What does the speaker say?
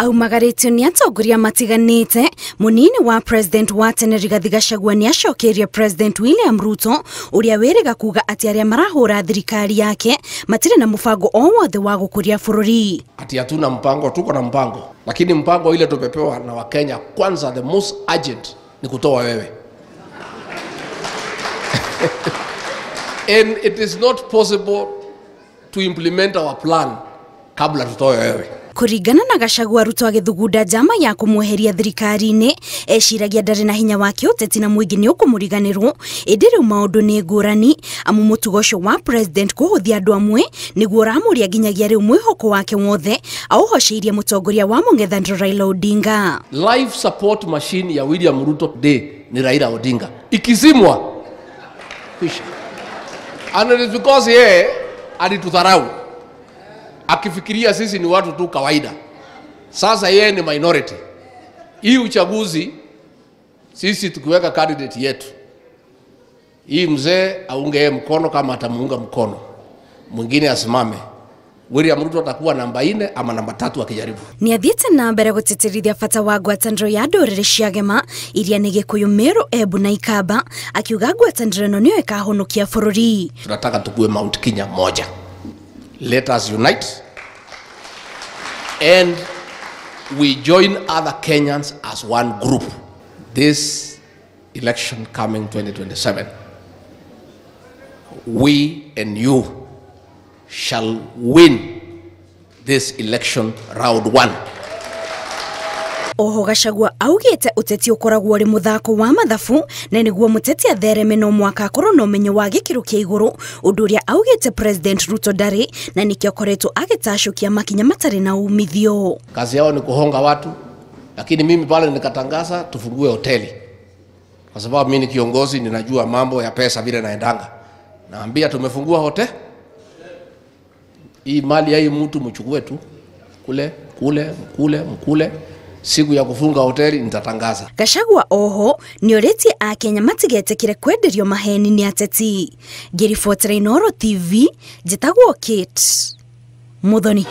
Aumagaritio ni atongoria matiganite, munini wa president wa tene Rigathi Gachagua ni acokeria president William Ruto uria weriga kuga ati aria marahura thirikari yake matire na mupango o wothe wa gukuria bururi. Ati hatuna mpango, tuko na mpango, lakini mpango ile tupepewa na Wakenya kwanza, the most urgent ni kutoa wewe. And it is not possible to implement our plan kabla tutoe wewe. Kurigana na Gachagua, Ruto agithugunda jama ya kumweheria thirikari-ini eciragia ndari na hinya wake uteti na muingi ni ukumuriganirwo indire maundu ni ngurani amu mutugo ucio wa president kuhuthia andu amwe niguo ramuria ginyagia riu mwihoko wake wothe auhoceirie mutongoria wa mung'ethaniro Raila Odinga. Life support machine ya William Ruto day ni Raila Odinga ikizimwa kisha, and it is because yeye alitudharau akifikiria sisi ni watu tu kawaida. Sasa yeye ni minority. Hii uchaguzi sisi tukiweka candidate yetu, hii mzee aunge mkono, kama atamuunga mkono mwingine asimame, William Ruto atakuwa namba 4 ama namba 3 akijaribu. Ni athiete na mbere gutitirithia bata wa ngwataniro ya ndorere cia Gema iria ni Gikuyu, Meru, Embu na Ikamba, akiuga ngwataniro ino niyo ikahonokia bururi. Tunataka tukue Mount Kenya moja. Let us unite and we join other Kenyans as one group. This election coming 2027, we and you shall win this election round 1. Oho Gachagua augite uteti ukoragwo ri muthako wa mathabu na niguo muteti athereme no mwaka akorwo no menyo wa gikiro kia iguru, undu uria augite president Ruto ndari na nikio koretwo agitashukia makinya matari na umithio. Kazi yao ni kuhonga watu, lakini mimi pale nikatangaza tufungue hoteli, kwa sababu mimi ni kiongozi, ninajua mambo ya pesa vile naendanga. Naambia tumefungua hotel, hii mali ya hii mtu mchukue tu, kule siku ya kufunga hoteli nitatangaza. Gachagua oho ni oretie Akenya matigetekire kwenderio maheni ni ateti. Ngiribotera Inooro TV, njitagwo Kate Muthoni.